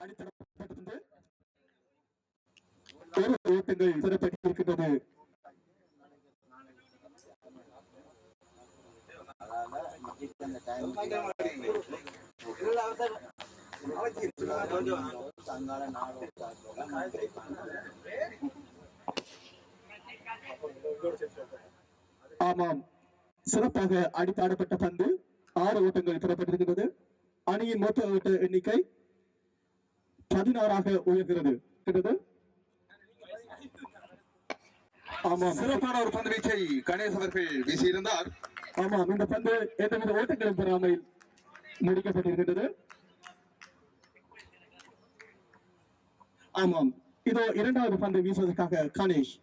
அடித்தளப்பட்டிருந்து ஒரு ஓட்டங்கள் பெறப்பட்டிருக்கின்றது. ஆமாம், சிறப்பாக அடித்தாடப்பட்ட பந்து 6 ஓட்டங்கள் பெறப்பட்டிருக்கிறது. அணியின் மொத்த ஓட்ட எண்ணிக்கை 16 உயர்கிறது. ஆமாம், சிறப்பான ஒரு பந்து வீச்சை கணேஷ் அவர்கள் வீசியிருந்தார். ஆமாம், இந்த பந்து எந்தவித ஓட்டங்களும் பெறாமல் முடிக்கப்பட்டிருக்கிறது. ஆமாம், இதோ இரண்டாவது பந்து வீசுவதற்காக கணேஷ்.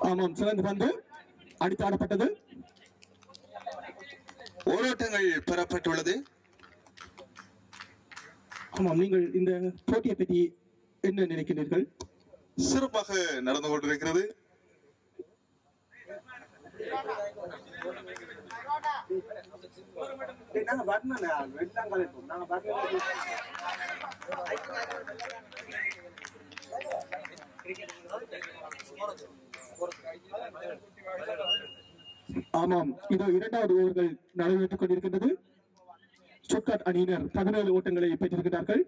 ஆமாம், சிறந்த பந்து அடித்தாடப்பட்டது. ஓட்டங்கள் பெறப்பட்டுள்ளது. ஆமாம், நீங்கள் இந்த போட்டியை பற்றி என்ன நினைக்கிறீர்கள்? சிறப்பாக நடந்து கொண்டிருக்கிறது. ஆமாம், இதோ இரண்டாவது ஓவர்கள் நடைபெற்றுக் கொண்டிருக்கின்றது. ஸ்டுட்கார்ட் அணியினர் 17 ஓட்டங்களை பெற்றிருக்கிறார்கள்,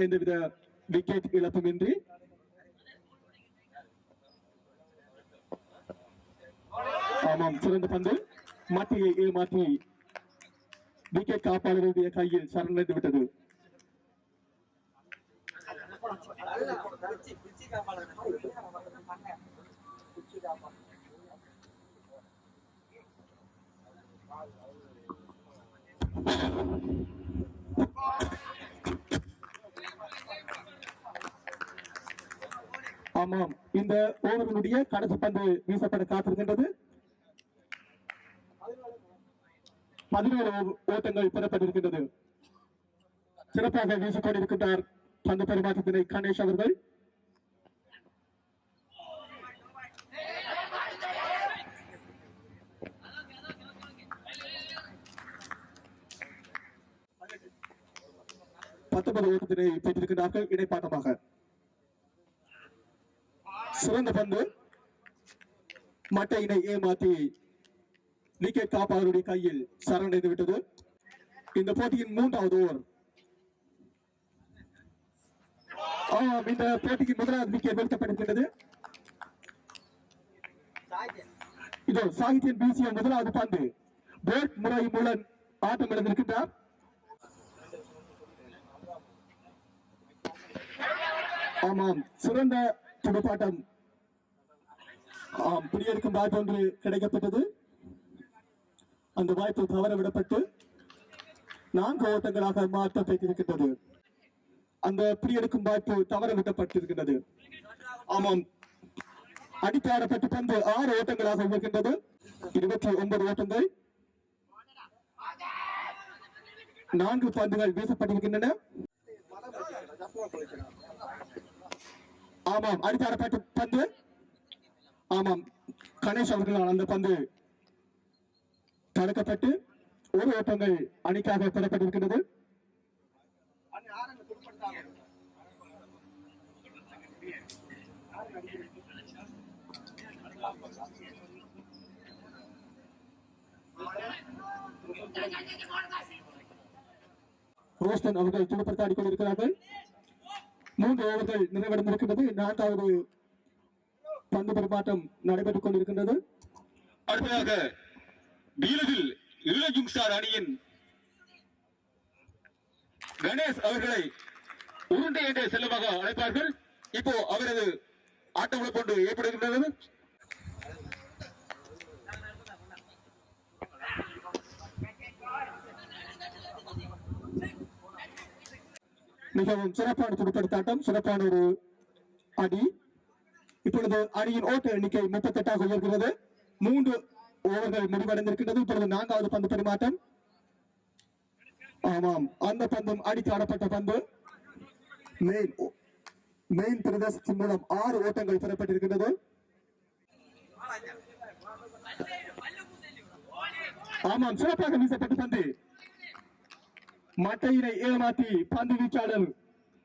எந்தவித விக்கெட் இழப்புமின்றி. ஆமாம், சிறந்த பந்து மாற்றியை ஏமாற்றி விக்கெட் காப்பாளருடைய கையில் சரணடைந்து விட்டது. ஆமாம், இந்த ஓவரினுடைய கடைசி பந்து வீசப்பட காத்திருக்கின்றது. 17 ஓட்டங்கள் பெறப்பட்டிருக்கின்றது. சிறப்பாக வீசிக்கொண்டிருக்கின்றார் பந்து பரிமாற்றத்தினை கணேஷ் அவர்கள். ஓட்டத்தினை பெற்றிருக்கிறார்கள் இடைப்பாட்டமாக. சிறந்த பந்து மட்டையினை ஏமாற்றி விக்கெட் காப்பாளருடைய கையில் சரணடைந்து விட்டது. இந்த போட்டியின் 3வது ஓவர். இந்த போட்டியின் முதலாவது விக்கெட் வீழ்த்தப்படுகின்றது. இதோ சாகித்யன் வீசிய முதலாவது பந்து போல்ட் முறை மூலம் ஆட்டம் இழந்திருக்கின்றார். ஆமாம், சிறந்த துடுப்பாட்டம். பிடியெடுக்கும் வாய்ப்பு ஒன்று கிடைக்கப்பட்டது. அந்த வாய்ப்பு தவற விடப்பட்டு 4 ஓட்டங்களாக மாற்றப்பட்டிருக்கின்றது. அந்த பிடியெடுக்கும் வாய்ப்பு தவற விடப்பட்டிருக்கின்றது. ஆமாம், அடித்தாடப்பட்ட பந்து 6 ஓட்டங்களாக உயர்கின்றது. 29 ஓட்டங்கள். 4 பந்துகள் வீசப்பட்டிருக்கின்றன. ஆமாம், அடித்தாடப்பட்ட பந்து. ஆமாம், கணேஷ் அவர்களால் அந்த பந்து தடுக்கப்பட்டு 1 ஓட்டங்கள் அணிக்காக பெறப்பட்டிருக்கிறது. ரோஸ்டன் அவர்கள் துடுப்படுத்தாடி கொண்டிருக்கிறார்கள். 3 ஓவர்கள் நிறைவடைந்திருக்கிறது. 4வது பந்து பரிமாற்றம் நடைபெற்றுக் கொண்டிருக்கின்றது. அடுத்ததாக பீலகில் இளஞ்சுங் ஸ்டார் அணியின் கணேஷ் அவர்களை உருண்டை என்ற செல்லமாக அழைப்பார்கள். இப்போ அவரது ஆட்டம் கொண்டு ஏற்படுகின்றது. மிகவும் சிறப்பான துடுப்படுத்தாட்டம், சிறப்பான ஒரு அடி. இப்பொழுது அணியின் ஓட்ட எண்ணிக்கை 38 உயர்கிறது. 3 ஓவர்கள் முடிவடைந்திருக்கின்றது. இப்பொழுது 4வது பந்து பரிமாற்றம். ஆமாம், அந்த பந்தும் அடித்து ஆடப்பட்ட பந்து மெயின் பிரதேசத்தின் மூலம் 6 ஓட்டங்கள் பெறப்பட்டிருக்கின்றது. ஆமாம், சிறப்பாக வீசப்பட்ட பந்து மட்டையினை ஏமாற்றி பந்து வீச்சாளர்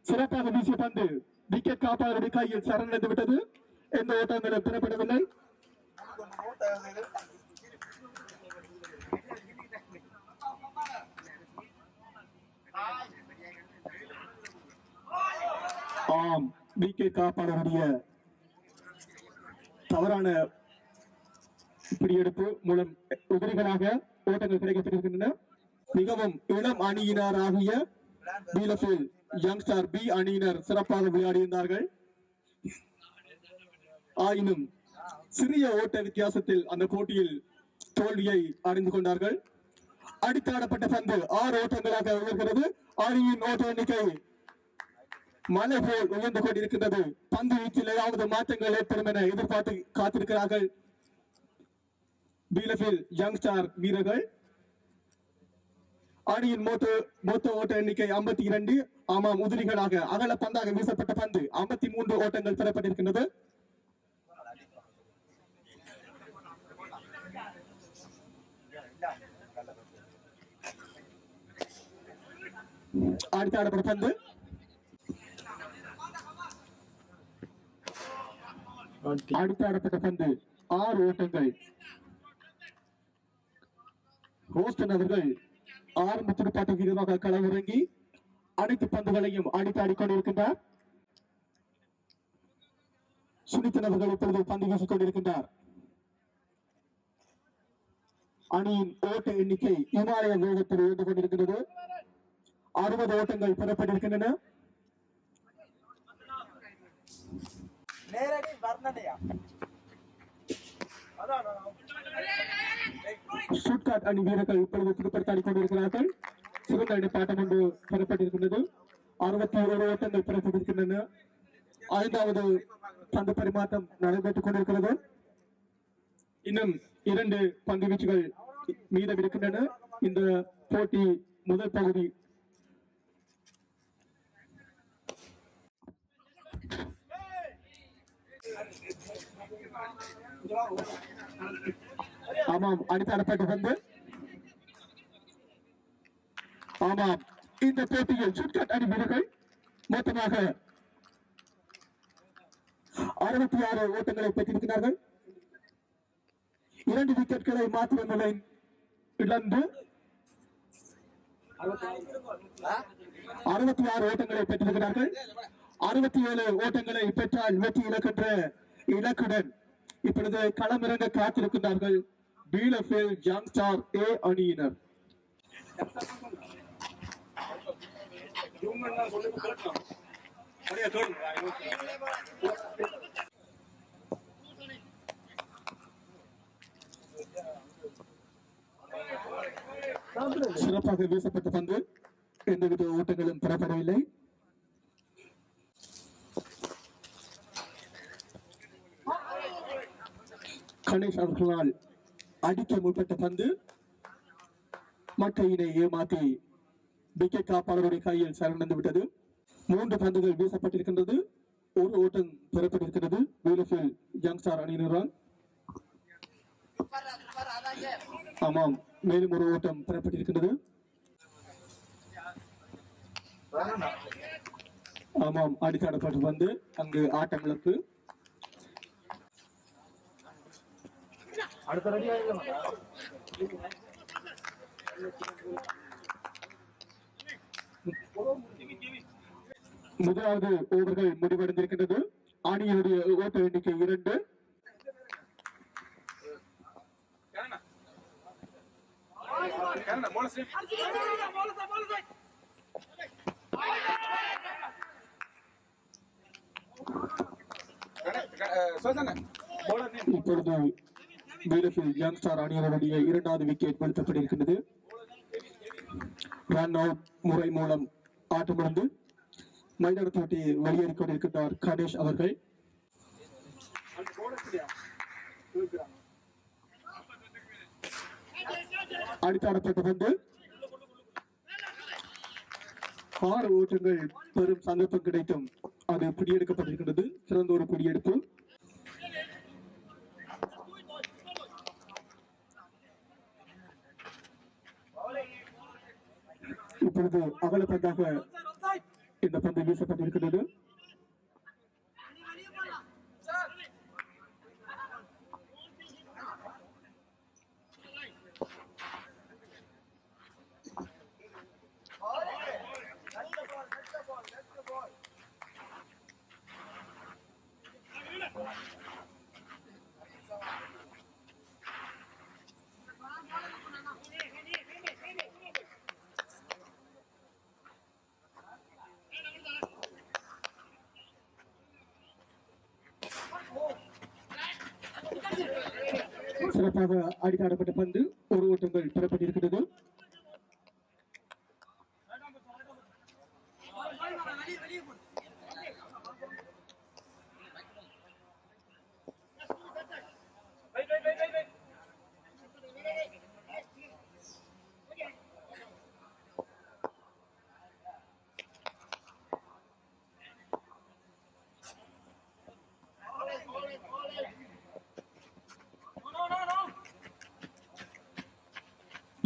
சிறப்பாக வீசிய பந்து விக்கெட் காப்பாளருடைய கையில் சரணடைந்து விட்டது. எந்த ஓட்டங்களும் பெறப்படவில்லை. ஆம், விக்கெட் காப்பாளருடைய தவறான பிடியெடுப்பு மூலம் உதிரிகளாக ஓட்டங்கள் கிடைக்கப்பட்டிருக்கின்றன. மிகவும் இளம் அணியினராகிய பீலஃபீல்ட் யங்ஸ்டார் பி அணியினர் சிறப்பாக விளையாடியிருந்தார்கள். ஆயினும் சிறிய ஓட்ட வித்தியாசத்தில் அந்த போட்டியில் தோல்வியை அடைந்து கொண்டார்கள். அடித்தாடப்பட்ட பந்து 6 ஓட்டங்களாக உயர்கிறது. அணியின் ஓட்ட எண்ணிக்கை மலை போல் உயர்ந்து கொண்டிருக்கின்றது. பந்து வீச்சில் ஏதாவது மாற்றங்கள் ஏற்படும் என எதிர்பார்த்து காத்திருக்கிறார்கள் பீலஃபீல்ட் யங்ஸ்டார் வீரர்கள். அணியின் மொத்த ஓட்ட எண்ணிக்கை 52. ஆமாம், உதிரிகளாக அகல பந்தாக வீசப்பட்ட பந்து 53 ஓட்டங்கள் பெறப்பட்டிருக்கின்றது. அடித்தாடப்பட்ட பந்து அடித்தாடப்பட்ட பந்து 6 ஓட்டங்கள். ரோஸ்டன் அவர்கள் ஆரம்ப துடுப்பாட்ட வீரராக களமிறங்கி அனைத்து பந்துகளையும் அடித்தாடிக் கொண்டிருக்கின்றார். சுனித்தன் அவர்கள் இப்பொழுது பந்து வீசிக் கொண்டிருக்கின்றார். அணியின் ஓட்ட எண்ணிக்கை இமாலய வேகத்தில் உயர்ந்து கொண்டிருக்கிறது. 60 ஓட்டங்கள் பெறப்பட்டிருக்கின்றன. ஸ்டுட்கார்ட் அணி வீரர்கள் இப்பொழுது துடுப்படுத்தாடிக் கொண்டிருக்கிறார்கள். சிறந்த இடைப்பாட்டம் ஒன்று பெறப்பட்டிருக்கின்றது. 61 ஓட்டங்கள் பெறப்பட்டிருக்கின்றன. 5வது பந்து பரிமாற்றம் நடைபெற்றுக் கொண்டிருக்கிறது. இன்னும் 2 பந்து வீச்சுகள் மீதம் இருக்கின்றன. இந்த போட்டி முதல் பகுதி ஆமாம், அடித்தாடப்பட்ட பந்து. ஆமாம், இந்த போட்டியில் ஸ்டுட்கார்ட் அணி வீரர்கள் மொத்தமாக 66 ஓட்டங்களை பெற்றிருக்கிறார்கள். 2 விக்கெட்களை மாத்திரமில்லை இழந்து 66 ஓட்டங்களை பெற்றிருக்கிறார்கள். 67 ஓட்டங்களை பெற்றால் வெற்றி இலக்கின்ற இலக்குடன் இப்பொழுது களமிறங்க காத்திருக்கிறார்கள் பீலஃபீல்ட் யங்ஸ்டார் ஏ அணியினர். சிறப்பாக வீசப்பட்ட பந்து எந்தவித ஓட்டங்களும் பெறப்படவில்லை. கணேஷ் அவர்களால் அடிக்க முற்பட்ட பந்து மட்டையினை ஏமாற்றி விக்கெட் காப்பாளருடைய கையில் சரணடைந்து விட்டது. 3 பந்துகள் வீசப்பட்டிருக்கின்றது. 1 ஓட்டம் பெறப்பட்டிருக்கிறது பீலஃபீல்ட் யங்ஸ்டார் அணியினரால். ஆமாம், மேலும் 1 ஓட்டம் பெறப்பட்டிருக்கிறது. ஆமாம், அடித்தாடப்பட்ட பந்து அங்கு ஆட்டம் இழப்பு. முதலாவது ஓவர்கள் முடிவடைந்திருக்கின்றது. அணியினுடைய ஓட்ட எண்ணிக்கை 2. இப்பொழுது பீலஃபீல்ட் யங்ஸ்டார் அணியினருடைய 2வது விக்கெட் வீழ்த்தப்பட்டிருக்கின்றது. ரன் அவுட் முறை மூலம் ஆட்டமிழந்து மைதானத்தை விட்டு வெளியேறிக் கொண்டிருக்கின்றார் கணேஷ் அவர்கள். அடித்தாடப்பட்ட பந்து 6 ஓட்டங்கள் பெரும் சந்தர்ப்பம் கிடைத்தும் அது பிடியெடுக்கப்பட்டிருக்கின்றது. சிறந்த ஒரு பிடியெடுப்பு. இப்பொழுது அகலப்பந்தாக இந்த பந்து வீசப்பட்டிருக்கிறது. சிறப்பாக அடித்தாடப்பட்ட பந்து ஒரு ஓட்டங்கள் பெறப்பட்டிருக்கிறது.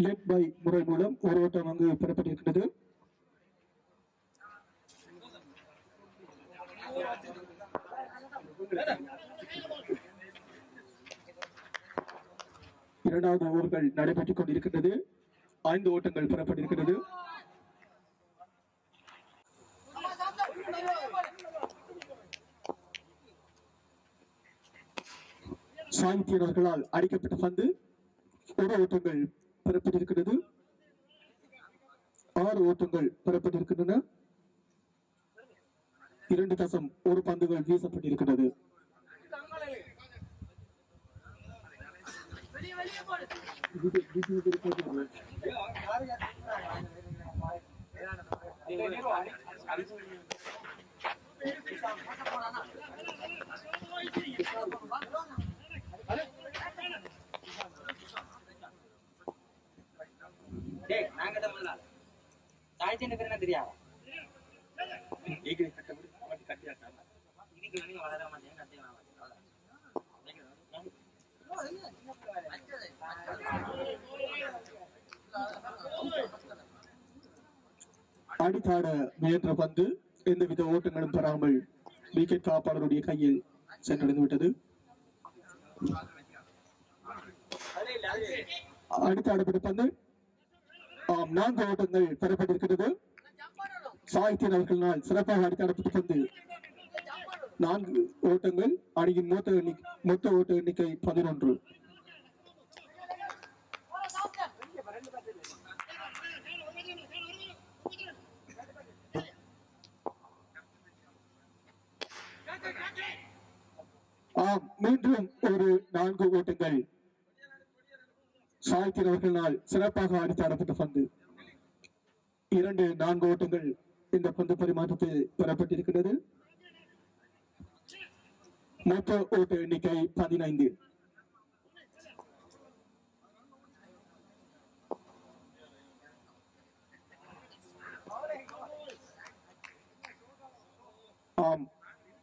லெட் பை முறை மூலம் ஒரு ஓட்டம் அங்கு பெறப்பட்டிருக்கிறது. இரண்டாவது ஓவர்கள் நடைபெற்றுக் கொண்டிருக்கிறது. 5 ஓட்டங்கள் பெறப்பட்டிருக்கிறது. சாகித்யர்களால் அடிக்கப்பட்ட பந்து ஒரு ஓட்டங்கள் பெறப்பட்டிருக்கிறது. 6 ஓட்டங்கள் பெறப்பட்டிருக்கின்றன. 2.1 பந்துகள் வீசப்பட்டிருக்கிறது. தெரியாது அடித்தாட முயன்ற பந்து எந்தவித ஓட்டங்களும் பெறாமல் விக்கெட் காப்பாளருடைய கையில் சென்றடைந்து விட்டது. அடித்தாடப்பட்ட பந்து 4 ஓட்டங்கள் பெறப்பட்டிருக்கிறது. சாகித்யன் அவர்களினால் சிறப்பாக அடித்தாடப்பட்ட பந்து 4 ஓட்டங்கள். அணியின் மொத்த ஓட்ட எண்ணிக்கை 11. மீண்டும் ஒரு 4 ஓட்டங்கள். சாகித்யன் அவர்களினால் சிறப்பாக அடித்தாடப்பட்ட பந்து 4 ஓட்டங்கள் இந்த பந்து பரிமாற்றத்தில் பெறப்பட்டிருக்கிறது. மொத்த ஓட்ட எண்ணிக்கை 15.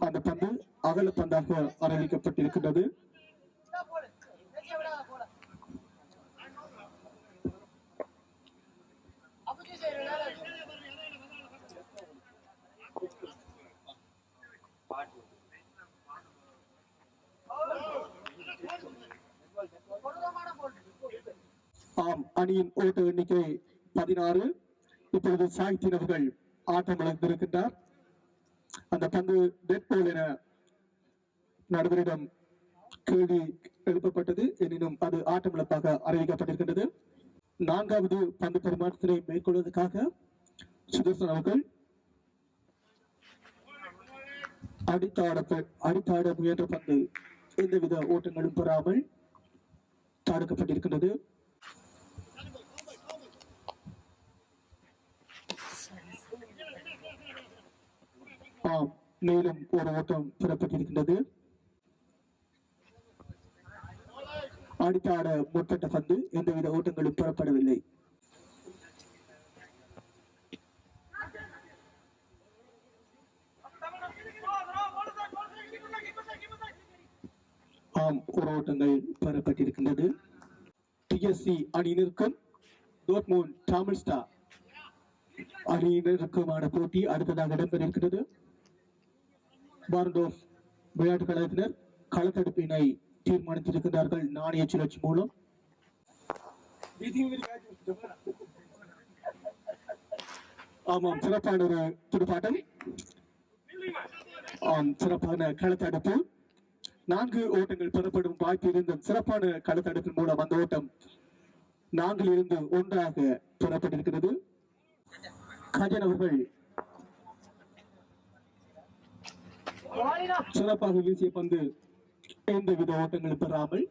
அந்த பந்து அகல பந்தாக அறிவிக்கப்பட்டிருக்கிறது. அணியின் ஓட்ட எண்ணிக்கை 16. இப்பொழுது சாகித்யன் அவர்கள் ஆட்டம் இழந்திருக்கின்றார். அந்த பந்து டெட் பால் என நடுவரிடம் கேள்வி எழுப்பப்பட்டது. எனினும் அது ஆட்டம் இழப்பாக அறிவிக்கப்பட்டிருக்கின்றது. 4வது பந்து பரிமாற்றத்தினை மேற்கொள்வதற்காக சுதர்சன் அவர்கள் அடித்தாட முயன்ற பந்து எந்தவித ஓட்டங்களும் பெறாமல் தடுக்கப்பட்டிருக்கின்றது. மேலும் ஒரு ஓட்டம் பெறப்பட்டிருக்கின்றது. அடித்தாட முற்பட்ட பந்து எந்தவித ஓட்டங்களும் பெறப்படவில்லை. ஒரு ஓட்டங்கள் பெறப்பட்டிருக்கின்றது. TSC அணியினருக்கும் டோர்ட்முண்ட் டாமில் ஸ்டார் அணியினருக்குமான போட்டி அடுத்ததாக இடம்பெற இருக்கிறது. பாரடோஸ் விளையாட்டுக் கழகத்தினர் களத்தடுப்பினை தீர்மானித்திருக்கிறார்கள் நாணய சுழற்சி மூலம். ஆமாம், சிறப்பான ஒரு துடுப்பாட்டம். சிறப்பான களத்தடுப்பு. 4 ஓட்டங்கள் பெறப்படும் வாய்ப்பு இருந்தும் சிறப்பான களத்தடுப்பின் மூலம் அந்த ஓட்டம் 4 இருந்து 1 பெறப்பட்டிருக்கிறது. கஜன் அவர்கள் சிறப்பாக வீசிய பந்து எந்தவித ஓட்டங்களும் பெறாமல்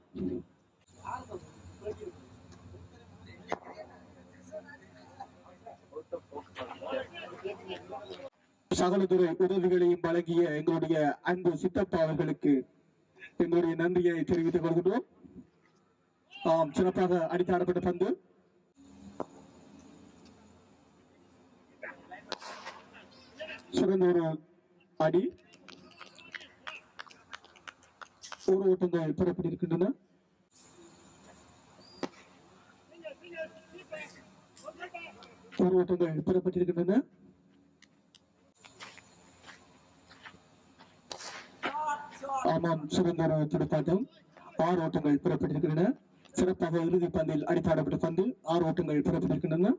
சகலதுறை உதவிகளையும் வழங்கிய எங்களுடைய அன்பு சித்தப்பா அவர்களுக்கு எங்களுடைய நன்றியை தெரிவித்துக் கொள்கின்றோம். சிறப்பாக அடித்தாடப்பட்ட பந்து சிறந்த ஒரு அடி. 1 ஓட்டங்கள் பெறப்பட்டிருக்கின்றன. பெறப்பட்டிருக்கின்றன. ஆமாம், சிறந்த ஒரு துடுப்பாட்டம். 6 ஓட்டங்கள் பெறப்பட்டிருக்கின்றன. சிறப்பாக இறுதி பந்தில் அடித்தாடப்பட்ட பந்து 6 ஓட்டங்கள் பெறப்பட்டிருக்கின்றன.